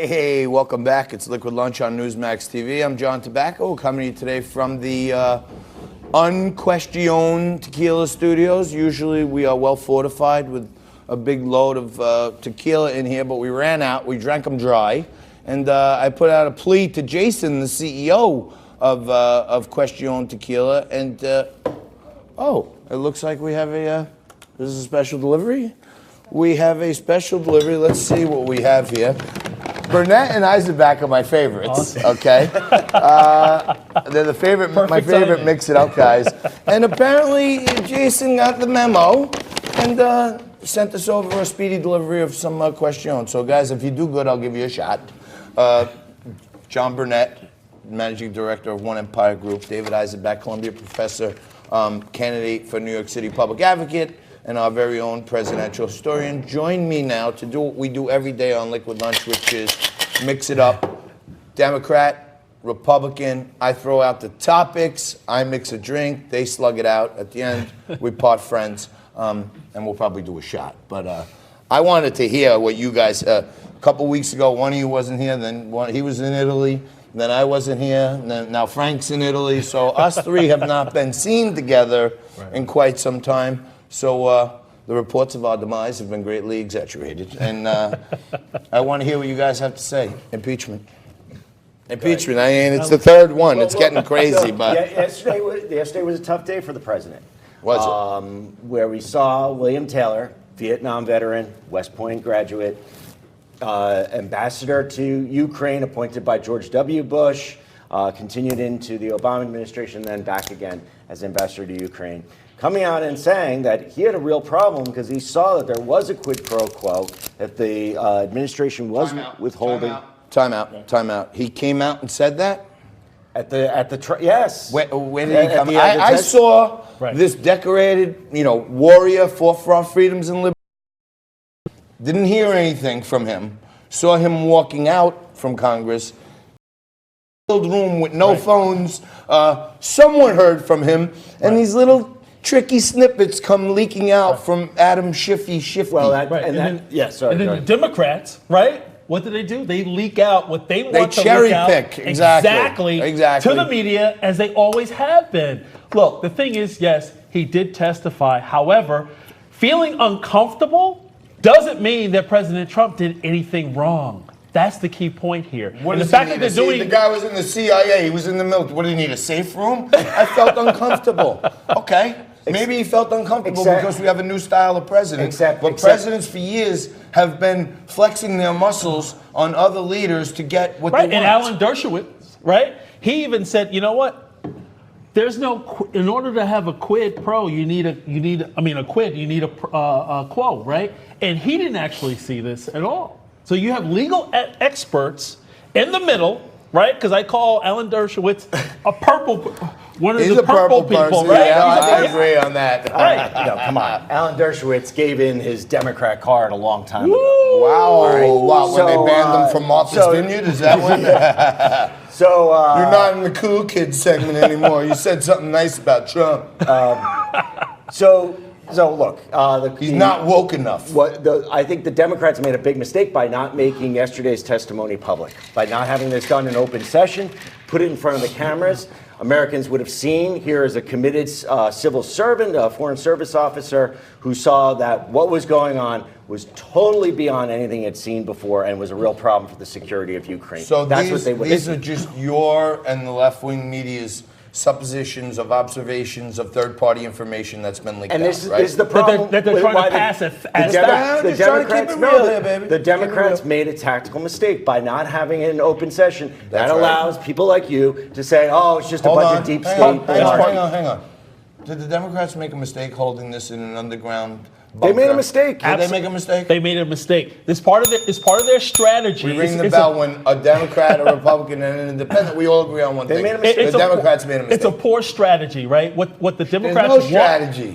Hey, welcome back. It's Liquid Lunch on Newsmax TV. I'm John Tobacco, coming to you today from the Unquestioned Tequila Studios. Usually we are well fortified with a big load of tequila in here, but we ran out. We drank them dry. And I put out a plea to Jason, the CEO of Questioned Tequila. And, oh, it looks like we have this is a special delivery? We have a special delivery. Let's see what we have here. Burnett and Eisenbach are my favorites, okay? They're my favorite mix-it-up guys. And apparently Jason got the memo and sent us over a speedy delivery of some Question. So guys, if you do good, I'll give you a shot. John Burnett, Managing Director of One Empire Group. David Eisenbach, Columbia professor, candidate for New York City Public Advocate, and our very own presidential historian. Join me now to do what we do every day on Liquid Lunch, which is mix it up. Democrat, Republican, I throw out the topics, I mix a drink, they slug it out. At the end, we part friends, and we'll probably do a shot. But I wanted to hear what you guys, a couple weeks ago, one of you wasn't here, then he was in Italy, then I wasn't here, and then now Frank's in Italy. So us three have not been seen together in quite some time. So the reports of our demise have been greatly exaggerated. And I want to hear what you guys have to say. Impeachment. Impeachment. I mean, it's the third one. It's getting crazy. But yesterday was a tough day for the president. Was it? Where we saw William Taylor, Vietnam veteran, West Point graduate, ambassador to Ukraine, appointed by George W. Bush, continued into the Obama administration, then back again as ambassador to Ukraine, coming out and saying that he had a real problem because he saw that there was a quid pro quo, that the administration was withholding. Time out. He came out and said that? Yes. When did he come? I saw this decorated, warrior, fought for our freedoms and liberty. Didn't hear anything from him. Saw him walking out from Congress. Room with no phones. Someone heard from him, and these little tricky snippets come leaking out from Adam Shifty. Well, and then the Democrats, right? What do? They leak out what they want to leak out. They cherry pick, exactly to the media, as they always have been. Look, the thing is, yes, he did testify. However, feeling uncomfortable doesn't mean that President Trump did anything wrong. That's the key point here. The fact that the guy was in the CIA, he was in the military. What, did he need a safe room? I felt uncomfortable. Okay. Maybe he felt uncomfortable because we have a new style of president. But presidents for years have been flexing their muscles on other leaders to get what they want. And Alan Dershowitz, right? He even said, you know what? There's no, in order to have a quid pro, you need a quo, right? And he didn't actually see this at all. So you have legal experts in the middle, right? Because I call Alan Dershowitz one of the purple people, right? Yeah, I agree on that. Right. Come on. Alan Dershowitz gave in his Democrat card a long time ago. Wow. When they banned him from Martha's Vineyard, is that when? You're not in the cool kids segment anymore. You said something nice about Trump. So look, he's not woke enough. I think the Democrats made a big mistake by not making yesterday's testimony public, by not having this done in open session, put it in front of the cameras. Americans would have seen here is a committed civil servant, a foreign service officer, who saw that what was going on was totally beyond anything he'd seen before and was a real problem for the security of Ukraine. So these are just your and the left-wing media's suppositions of observations of third-party information that's been leaked out, this is the problem that they're trying to pass as fact. The Democrats made a tactical mistake by not having it in open session. That allows people like you to say, "Oh, it's just a bunch of deep state." Hang on. Did the Democrats make a mistake holding this in an underground bunker? They made a mistake. Did they make a mistake? They made a mistake. It's part of their strategy. We ring the bell when a Democrat, a Republican, and an independent, we all agree on one thing. Made a mistake. The Democrats made a mistake. It's a poor strastrategy, right? What the Democrats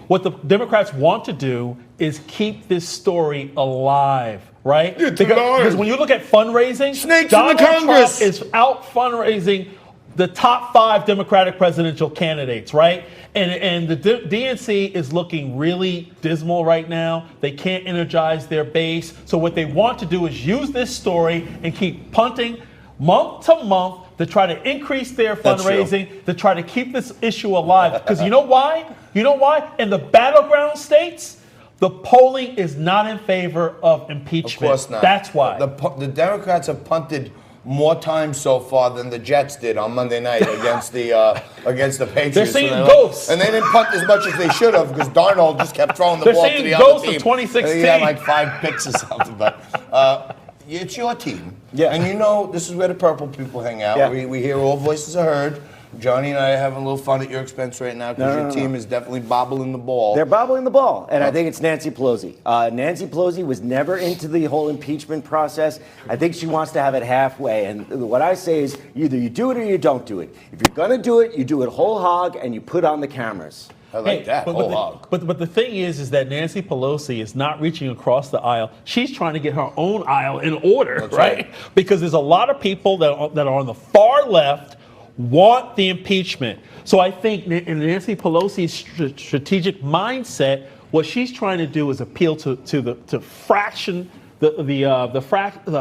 What the Democrats want to do is keep this story alive, right? Because when you look at fundraising, Snakes Donald in the Congress Trump is out fundraising the top 5 Democratic presidential candidates, right? And the DNC is looking really dismal right now. They can't energize their base. So what they want to do is use this story and keep punting month to month to try to increase their fundraising, to try to keep this issue alive. Because you know why? You know why? In the battleground states, the polling is not in favor of impeachment. Of course not. That's why. The Democrats have punted more times so far than the Jets did on Monday night against the Patriots. They're seeing ghosts. And they didn't punt as much as they should have because Darnold just kept throwing the ball to the other ghosts team. of 2016. He had like 5 picks or something. But it's your team. Yeah. And you know this is where the purple people hang out. Yeah. We hear all voices are heard. Johnny and I are having a little fun at your expense right now because your team is definitely bobbling the ball. They're bobbling the ball, and I think it's Nancy Pelosi. Nancy Pelosi was never into the whole impeachment process. I think she wants to have it halfway, and what I say is either you do it or you don't do it. If you're going to do it, you do it whole hog, and you put on the cameras. I like that, whole hog. But the thing is that Nancy Pelosi is not reaching across the aisle. She's trying to get her own aisle in order, That's right? Because there's a lot of people that are on the far left want the impeachment. So I think in Nancy Pelosi's strategic mindset, what she's trying to do is appeal to the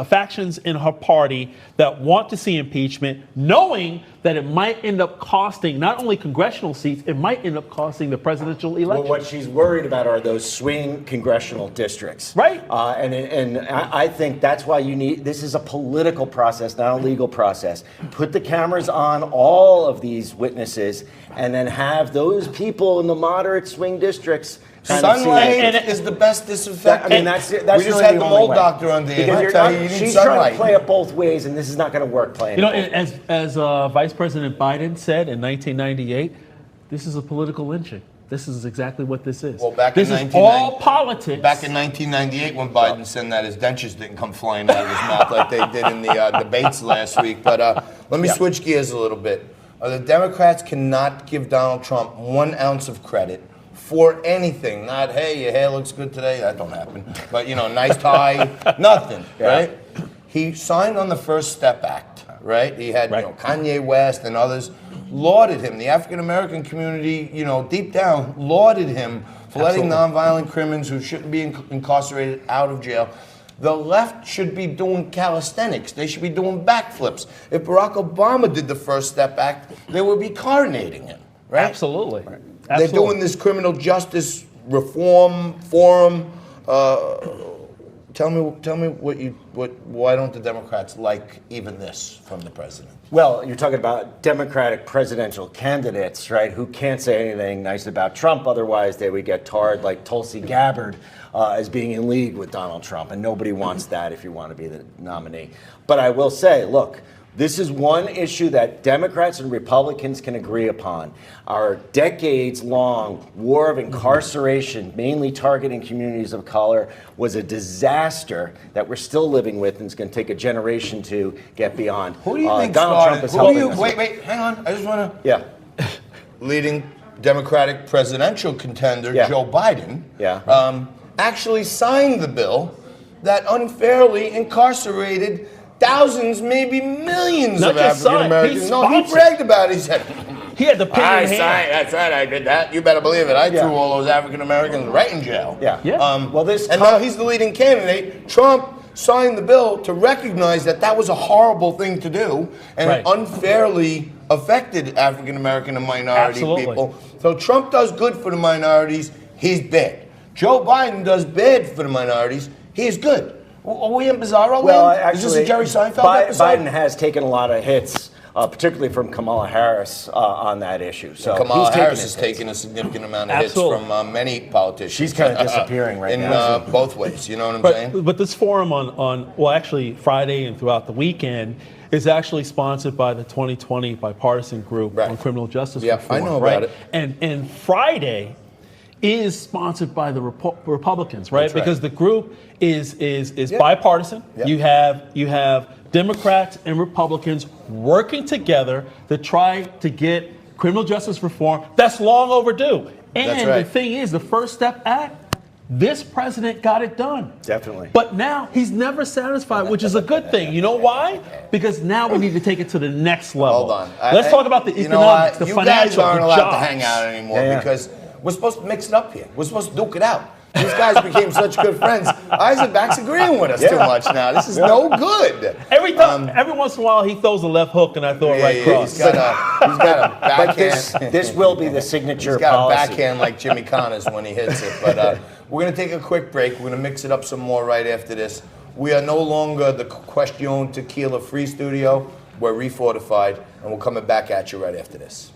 factions in her party that want to see impeachment, knowing that it might end up costing not only congressional seats, it might end up costing the presidential election. Well, what she's worried about are those swing congressional districts. Right. And I think that's why this is a political process, not a legal process. Put the cameras on all of these witnesses and then have those people in the moderate swing districts Sunlight is the best disinfectant. I mean, that's we really just had the only mold way. doctor on the Because you need she's sunlight. trying to play it both ways, and this is not going to work playing. You know, it both. as Vice President Biden said in 1998, this is a political lynching. This is exactly what this is. Well, back this in is all politics. Back in 1998, when Biden said that, his dentures didn't come flying out of his mouth like they did in the debates last week. But let me switch gears a little bit. The Democrats cannot give Donald Trump 1 ounce of credit for anything. Not, hey, your hair looks good today. That don't happen. But, nice tie. Nothing, right? He signed on the First Step Act, right? He had, Kanye West and others lauded him. The African-American community, deep down, lauded him for letting nonviolent criminals who shouldn't be incarcerated out of jail. The left should be doing calisthenics. They should be doing backflips. If Barack Obama did the First Step Act, they would be coronating him, right? Absolutely. Right. Absolutely. They're doing this criminal justice reform forum. Tell me why don't the Democrats like even this from the president? Well, you're talking about Democratic presidential candidates, right, who can't say anything nice about Trump, otherwise they would get tarred like Tulsi Gabbard as being in league with Donald Trump, and nobody wants that if you want to be the nominee. But I will say, look, this is one issue that Democrats and Republicans can agree upon. Our decades-long war of incarceration, mainly targeting communities of color, was a disaster that we're still living with, and it's going to take a generation to get beyond. Who do you think Donald Trump is helping us. Wait, hang on. I just want to... Yeah. Leading Democratic presidential contender, Joe Biden, actually signed the bill that unfairly incarcerated thousands, maybe millions of African Americans. No, he bragged about it. He said, he had the pen in hand. That's right, I did that. You better believe it. I threw all those African Americans right in jail. Now he's the leading candidate. Trump signed the bill to recognize that was a horrible thing to do, and it unfairly affected African American and minority people. So Trump does good for the minorities. He's bad. Joe Biden does bad for the minorities. He's good. Are we in Bizarro land? Actually, is this a Jerry Seinfeld episode? Biden has taken a lot of hits, particularly from Kamala Harris on that issue. So Kamala Harris has taken a significant amount of hits from many politicians. She's kind of disappearing right now. In both ways, you know what I'm saying? But this forum on actually Friday and throughout the weekend is actually sponsored by the 2020 bipartisan group on criminal justice reform. I know about it. And Friday is sponsored by the Republicans, right? That's right. Because the group is bipartisan. You have Democrats and Republicans working together to try to get criminal justice reform that's long overdue. And the thing is, the First Step Act This president got it done. Definitely. But now he's never satisfied, which is a good thing. You know why? Because now we need to take it to the next level. Hold on. Let's talk about the economics, the you financial, guys aren't the allowed jobs. to hang out anymore Yeah. because we're supposed to mix it up here. We're supposed to duke it out. These guys became such good friends. Eisenbach's agreeing with us too much now. This is no good. Every time, every once in a while, he throws a left hook and I throw a right cross. He's got a But backhand. this will be the signature He's got policy. a backhand like Jimmy Connors when he hits it. But we're going to take a quick break. We're going to mix it up some more right after this. We are no longer the Question Tequila Free Studio. We're refortified, and we're coming back at you right after this.